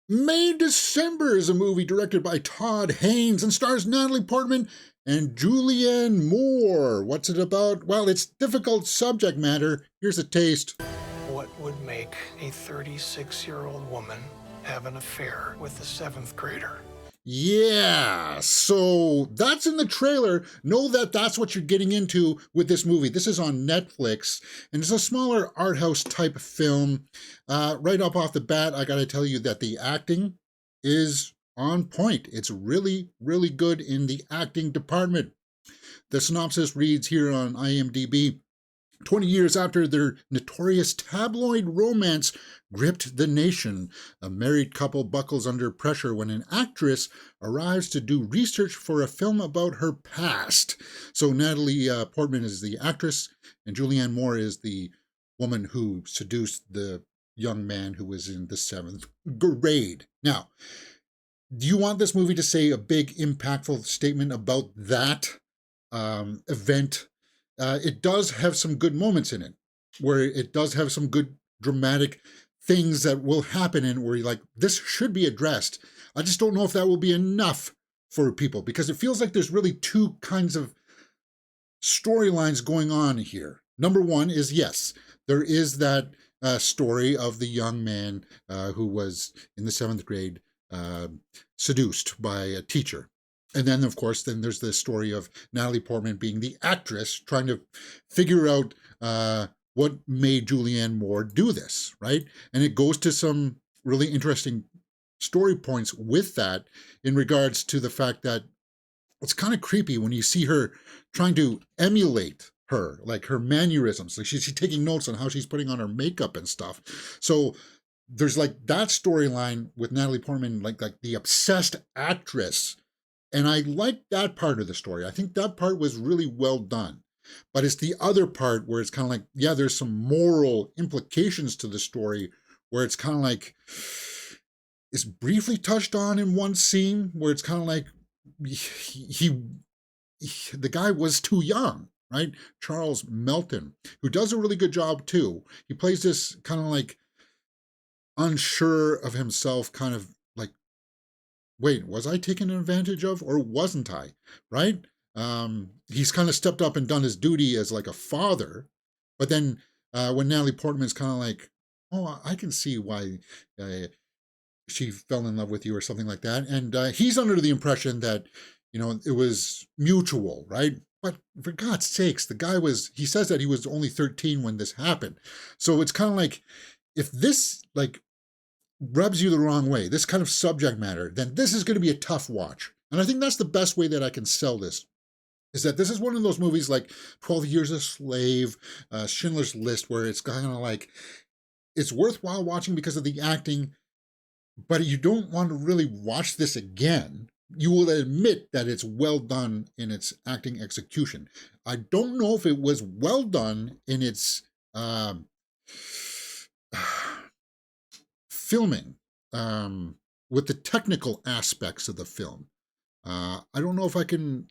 May December is a movie directed by Todd Haynes and stars Natalie Portman and Julianne Moore. What's it about? Well, it's difficult subject matter. Here's a taste. What would make a 36-year-old woman have an affair with a seventh grader? Yeah, so that's in the trailer. Know that that's what you're getting into with this movie. This is on Netflix, and it's a smaller art house type film. Right up off the bat, I gotta tell you that the acting is on point. It's really, really good in the acting department. The synopsis reads here on IMDb. 20 years after their notorious tabloid romance gripped the nation, a married couple buckles under pressure when an actress arrives to do research for a film about her past. So Natalie Portman is the actress, and Julianne Moore is the woman who seduced the young man who was in the seventh grade. Now, do you want this movie to say a big, impactful statement about that event? It does have some good moments in it, where it does have some good dramatic things that will happen in where you're like, this should be addressed. I just don't know if that will be enough for people, because it feels like there's really two kinds of storylines going on here. Number one is, yes, there is that story of the young man who was in the seventh grade uh, seduced by a teacher. And then, of course, then there's the story of Natalie Portman being the actress trying to figure out what made Julianne Moore do this, right? And it goes to some really interesting story points with that in regards to the fact that it's kind of creepy when you see her trying to emulate her, like her mannerisms. Like she's taking notes on how she's putting on her makeup and stuff. So there's like that storyline with Natalie Portman, like the obsessed actress, and I like that part of the story. I think that part was really well done. But it's the other part where it's kind of like, yeah, there's some moral implications to the story where it's kind of like, it's briefly touched on in one scene where it's kind of like, the guy was too young, right? Charles Melton, who does a really good job too. He plays this kind of like unsure of himself, kind of like, wait, was I taken advantage of or wasn't I? Right? He's kind of stepped up and done his duty as like a father, but then when Natalie Portman's kind of like, oh, I can see why she fell in love with you or something like that, and he's under the impression that it was mutual, right? But for God's sakes, the guy he says that he was only 13 when this happened. So it's kind of like, if this like rubs you the wrong way, this kind of subject matter, then this is going to be a tough watch. And I think that's the best way that I can sell this, is that this is one of those movies like 12 Years a Slave, Schindler's List, where it's kind of like, it's worthwhile watching because of the acting, but you don't want to really watch this again. You will admit that it's well done in its acting execution. I don't know if it was well done in its filming, with the technical aspects of the film. I don't know if I can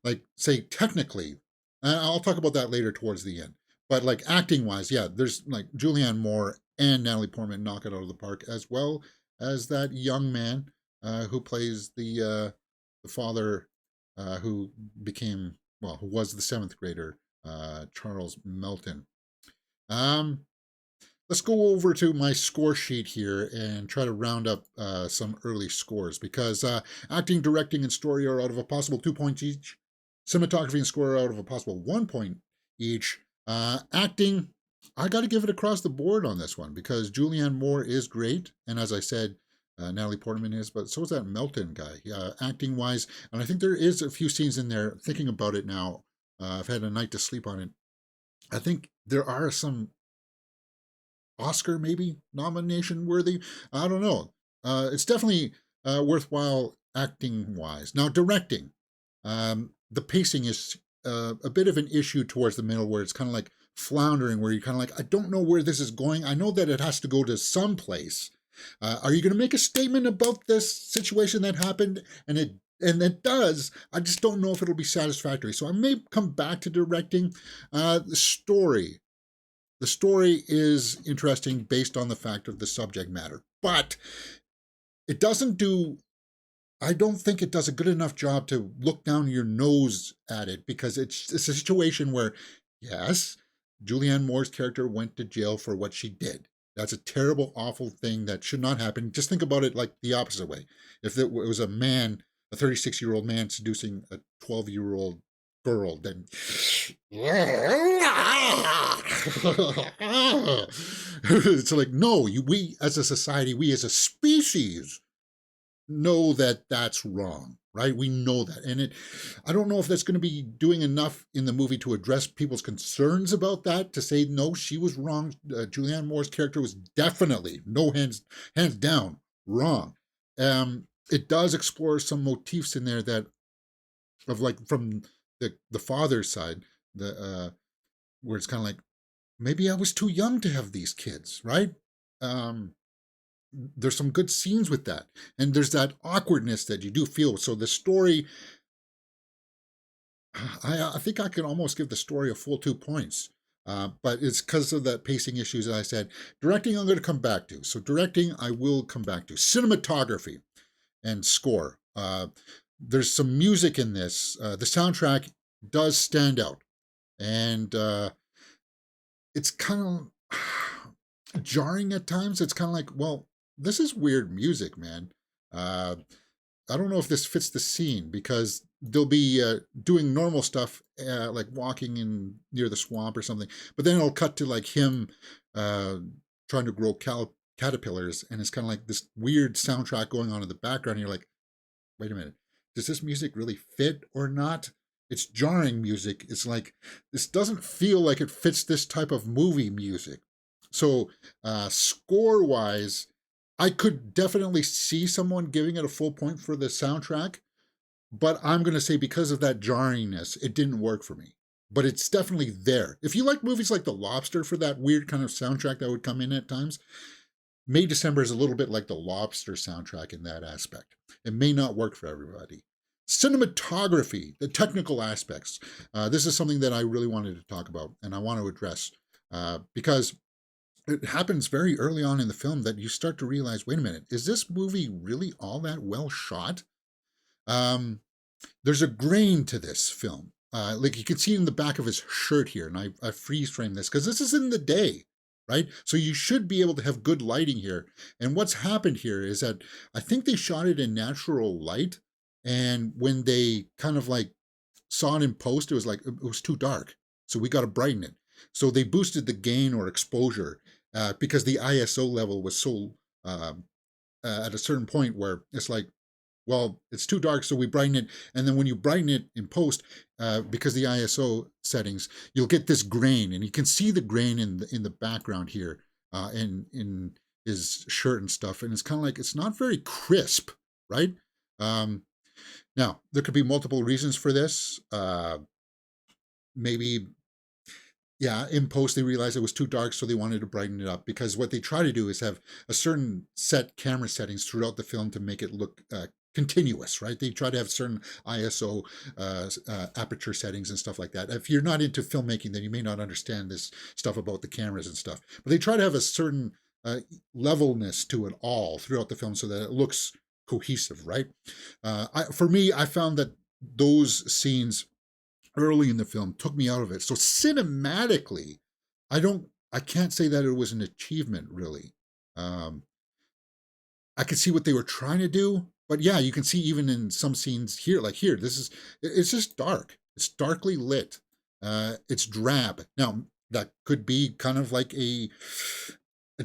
like say technically. I'll talk about that later towards the end. But like acting wise, yeah, there's like Julianne Moore and Natalie Portman knock it out of the park, as well as that young man who plays the father who became, well, who was the seventh grader, Charles Melton. Um, let's go over to my score sheet here and try to round up some early scores, because acting, directing, and story are out of a possible 2 points each. Cinematography and score are out of a possible 1 point each. Acting, I got to give it across the board on this one, because Julianne Moore is great, and as I said, Natalie Portman is, but so is that Melton guy, acting wise. And I think there is a few scenes in there, thinking about it now, I've had a night to sleep on it. I think there are some Oscar maybe nomination worthy. I don't know. It's definitely worthwhile acting wise. Now, directing, the pacing is a bit of an issue towards the middle, where it's kind of like floundering, where you're kind of like, I don't know where this is going. I know that it has to go to some place. Are you going to make a statement about this situation that happened? And it does. I just don't know if it'll be satisfactory. So I may come back to directing. The story. The story is interesting based on the fact of the subject matter, but it doesn't do, I don't think it does a good enough job to look down your nose at it, because it's a situation where, yes, Julianne Moore's character went to jail for what she did. That's a terrible, awful thing that should not happen. Just think about it like the opposite way. If it was a man, a 36-year-old man seducing a 12-year-old girl, then it's like, no, we as a society, we as a species know that that's wrong, right? We know that. And I don't know if that's going to be doing enough in the movie to address people's concerns about that, to say, no, she was wrong. Julianne Moore's character was definitely, no hands down, wrong. It does explore some motifs in there that, of like, from the father's side, where it's kind of like, maybe I was too young to have these kids, right? Um, there's some good scenes with that, and there's that awkwardness that you do feel. So the story, I think I can almost give the story a full 2 points, but it's because of the pacing issues that I said. Directing, I'm going to come back to. So directing, I will come back to. Cinematography and score. There's some music in this. The soundtrack does stand out, and it's kind of jarring at times. It's kind of like, well, this is weird music, man. Uh, I don't know if this fits the scene, because they'll be doing normal stuff, like walking in near the swamp or something, but then it'll cut to like him uh, trying to grow caterpillars, and it's kind of like this weird soundtrack going on in the background. And you're like, wait a minute, does this music really fit or not? It's jarring music. It's like, this doesn't feel like it fits this type of movie music. So, score wise, I could definitely see someone giving it a full point for the soundtrack, but I'm going to say, because of that jarringness, it didn't work for me. But it's definitely there. If you like movies like The Lobster for that weird kind of soundtrack that would come in at times, May December is a little bit like The Lobster soundtrack in that aspect. It may not work for everybody. Cinematography, the technical aspects. This is something that I really wanted to talk about, and I want to address, because it happens very early on in the film that you start to realize, wait a minute, is this movie really all that well shot? Um, there's a grain to this film. Like you can see in the back of his shirt here, and I freeze frame this because this is in the day, right? So you should be able to have good lighting here. And what's happened here is that I think they shot it in natural light, and when they kind of like saw it in post, it was like, it was too dark, so we got to brighten it. So they boosted the gain or exposure, because the ISO level was so at a certain point where it's like, well, it's too dark, so we brighten it. And then when you brighten it in post, because the ISO settings, you'll get this grain, and you can see the grain in the background here, in his shirt and stuff. And it's kind of like, it's not very crisp, right? Um, Now, there could be multiple reasons for this. Maybe, yeah, in post they realized it was too dark, so they wanted to brighten it up, because what they try to do is have a certain set camera settings throughout the film to make it look continuous, right? They try to have certain ISO aperture settings and stuff like that. If you're not into filmmaking, then you may not understand this stuff about the cameras and stuff. But they try to have a certain levelness to it all throughout the film so that it looks cohesive, right? For me, I found that those scenes early in the film took me out of it. So cinematically, I can't say that it was an achievement, really. Um, I could see what they were trying to do, but yeah, you can see even in some scenes here, like here, it's just dark. It's darkly lit. It's drab. Now, that could be kind of like a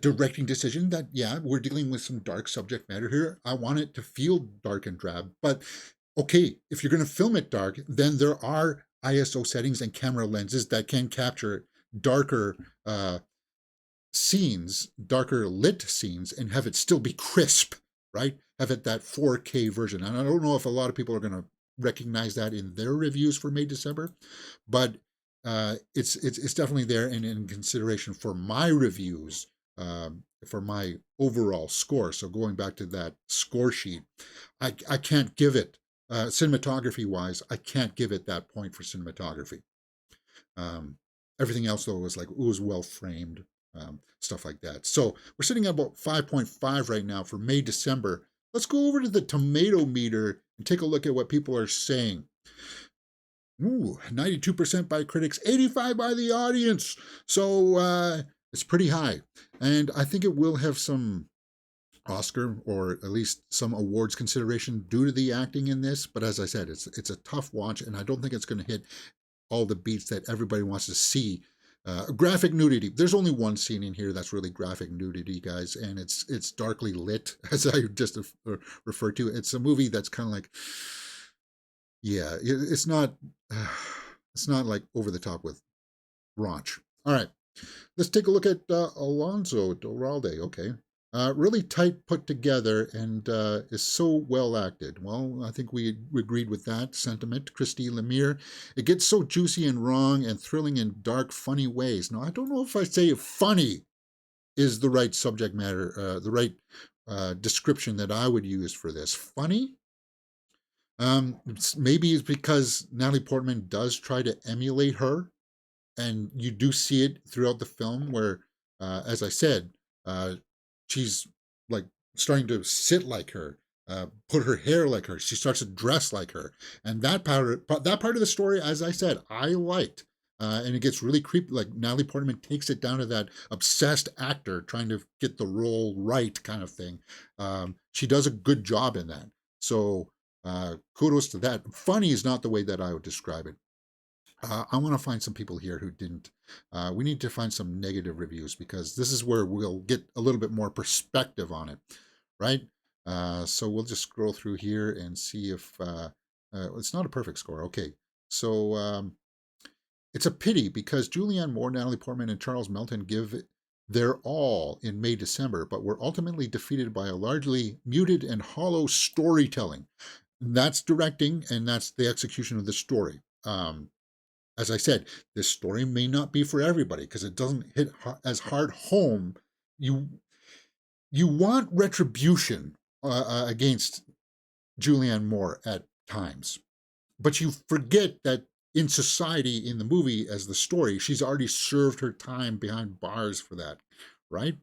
directing decision that, yeah, we're dealing with some dark subject matter here. I want it to feel dark and drab, but okay, if you're going to film it dark, then there are ISO settings and camera lenses that can capture darker scenes, darker lit scenes, and have it still be crisp, right? Have it that 4K version. And I don't know if a lot of people are going to recognize that in their reviews for May December, but it's definitely there and in consideration for my reviews, for my overall score. So going back to that score sheet, I can't give it, cinematography wise, I can't give it that point for cinematography. Um, Everything else though was like, it was well framed, stuff like that. So we're sitting at about 5.5 right now for May December. Let's go over to the tomato meter and take a look at what people are saying. Ooh, 92% by critics, 85 by the audience. So it's pretty high. And I think it will have some Oscar or at least some awards consideration due to the acting in this. But as I said, it's a tough watch, and I don't think it's going to hit all the beats that everybody wants to see. Graphic nudity. There's only one scene in here that's really graphic nudity, guys, and it's darkly lit, as I just referred to. It's a movie that's kind of like, yeah, it's not, it's not like over the top with raunch. All right, let's take a look at Alonso Duralde. Okay. Really tight put together and is so well acted. Well, I think we agreed with that sentiment. Christy Lemire, it gets so juicy and wrong and thrilling in dark, funny ways. Now, I don't know if I say funny is the right subject matter, the right description that I would use for this. Funny? Maybe it's because Natalie Portman does try to emulate her, and you do see it throughout the film where, as I said, she's like starting to sit like her, put her hair like her. She starts to dress like her, and that part of the story, as I said, I liked. And it gets really creepy. Like Natalie Portman takes it down to that obsessed actor trying to get the role right, kind of thing. She does a good job in that. So kudos to that. Funny is not the way that I would describe it. I want to find some people here who didn't. We need to find some negative reviews because this is where we'll get a little bit more perspective on it, right? So we'll just scroll through here and see if it's not a perfect score. Okay, so it's a pity because Julianne Moore, Natalie Portman, and Charles Melton give their all in May, December, but were ultimately defeated by a largely muted and hollow storytelling. That's directing, and that's the execution of the story. As I said, this story may not be for everybody because it doesn't hit as hard home. You you want retribution against Julianne Moore at times, but you forget that in society, in the movie, as the story, she's already served her time behind bars for that, right?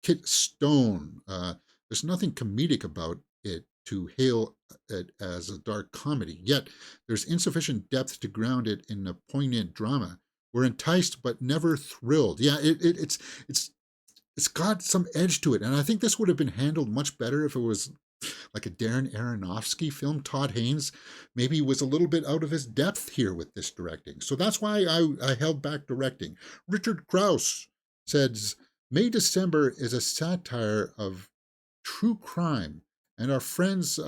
Kit Stone, there's nothing comedic about it to hail it as a dark comedy, yet there's insufficient depth to ground it in a poignant drama. We're enticed but never thrilled. Yeah, it's got some edge to it, and I think this would have been handled much better if it was like a Darren Aronofsky film. Todd Haynes maybe was a little bit out of his depth here with this directing. So that's why I held back directing. Richard Krause says, May December is a satire of true crime and our friends'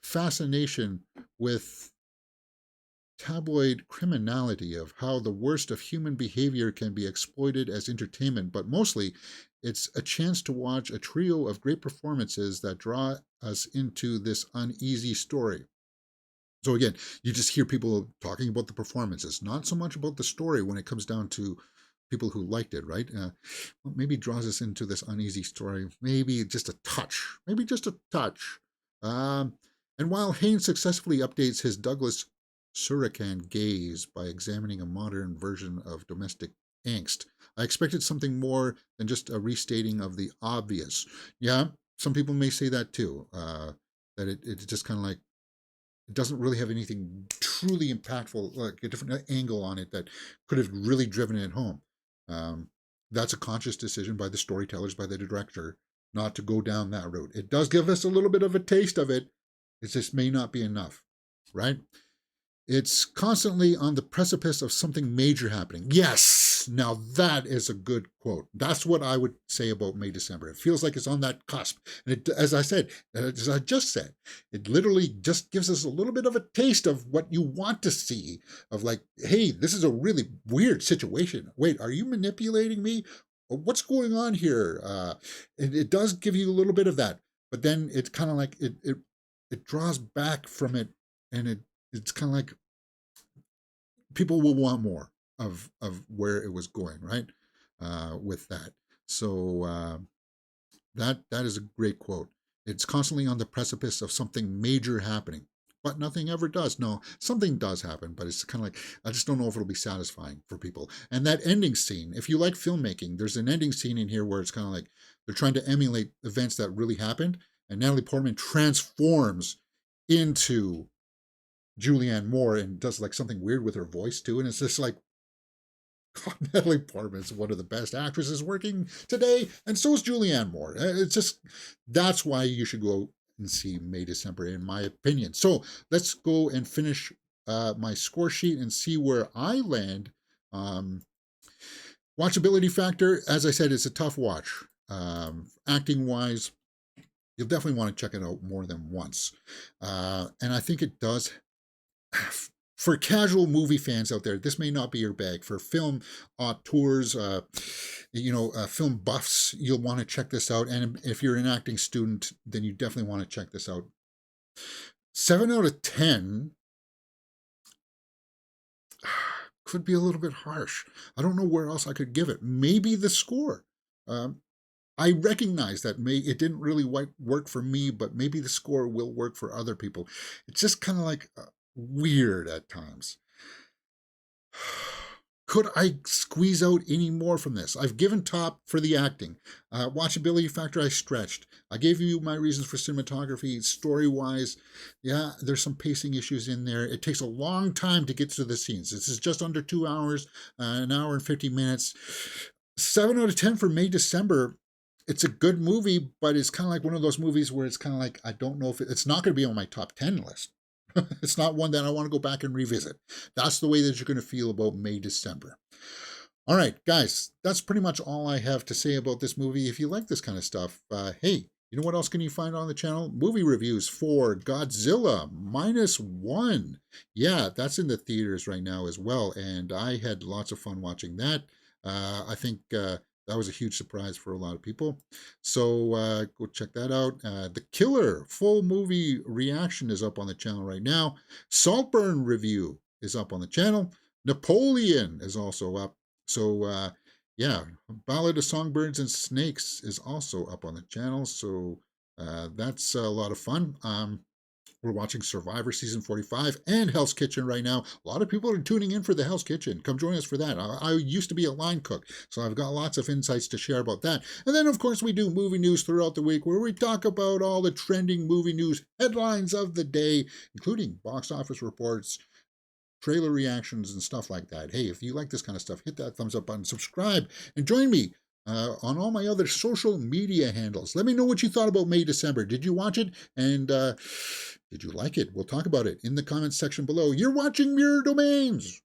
fascination with tabloid criminality, of how the worst of human behavior can be exploited as entertainment, but mostly it's a chance to watch a trio of great performances that draw us into this uneasy story. So again, you just hear people talking about the performances, not so much about the story when it comes down to people who liked it, right? Well, maybe draws us into this uneasy story, maybe just a touch, maybe just a touch. And while Haynes successfully updates his Douglas Suracan gaze by examining a modern version of domestic angst, I expected something more than just a restating of the obvious. Yeah, some people may say that too, that it just kind of like, it doesn't really have anything truly impactful, like a different angle on it that could have really driven it home. That's a conscious decision by the storytellers, by the director, not to go down that route. It does give us a little bit of a taste of it. It just may not be enough, right? It's constantly on the precipice of something major happening. Yes, now that is a good quote. That's what I would say about May December. It feels like it's on that cusp. And it, as I just said, it literally just gives us a little bit of a taste of what you want to see, of like, hey, this is a really weird situation. Wait, are you manipulating me? What's going on here? It does give you a little bit of that, but then it's kind of like it draws back from it, and it's kind of like people will want more of where it was going, right? With that. So that is a great quote. It's constantly on the precipice of something major happening, but nothing ever does. No, something does happen, but it's kind of like, I just don't know if it'll be satisfying for people. And that ending scene, if you like filmmaking, there's an ending scene in here where it's kind of like they're trying to emulate events that really happened, and Natalie Portman transforms into Julianne Moore and does like something weird with her voice too. And it's just like, God, Natalie Portman is one of the best actresses working today, and so is Julianne Moore. It's just, that's why you should go and see May December, in my opinion. So let's go and finish my score sheet and see where I land. Watchability factor, as I said, it's a tough watch. Acting wise, you'll definitely want to check it out more than once. And I think it does, for casual movie fans out there, this may not be your bag. For film auteurs, film buffs, you'll want to check this out. And if you're an acting student, then you definitely want to check this out. 7 out of 10 could be a little bit harsh. I don't know where else I could give it. Maybe the score. I recognize that it didn't really work for me, but maybe the score will work for other people. It's just kind of like weird at times. Could I squeeze out any more from this? I've given top for the acting. Watchability factor, I stretched. I gave you my reasons for cinematography. Story-wise, yeah, there's some pacing issues in there. It takes a long time to get to the scenes. This is just under 2 hours, an hour and 50 minutes. 7 out of 10 for May December. It's a good movie, but it's kind of like one of those movies where it's kind of like, I don't know if it's not going to be on my top 10 list. It's not one that I want to go back and revisit. That's the way that you're going to feel about May December. All right, guys, that's pretty much all I have to say about this movie. If you like this kind of stuff, hey, you know what else can you find on the channel? Movie reviews for Godzilla -1. Yeah, that's in the theaters right now as well, and I had lots of fun watching that. I think that was a huge surprise for a lot of people. So go check that out. The Killer full movie reaction is up on the channel right now. Saltburn review is up on the channel. Napoleon is also up. So yeah, Ballad of Songbirds and Snakes is also up on the channel. So that's a lot of fun. We're watching Survivor Season 45 and Hell's Kitchen right now. A lot of people are tuning in for the Hell's Kitchen. Come join us for that. I used to be a line cook, so I've got lots of insights to share about that. And then, of course, we do movie news throughout the week where we talk about all the trending movie news headlines of the day, including box office reports, trailer reactions, and stuff like that. Hey, if you like this kind of stuff, hit that thumbs up button, subscribe, and join me on all my other social media handles. Let me know what you thought about May December. Did you watch it? And did you like it? We'll talk about it in the comments section below. You're watching Mirror Domains.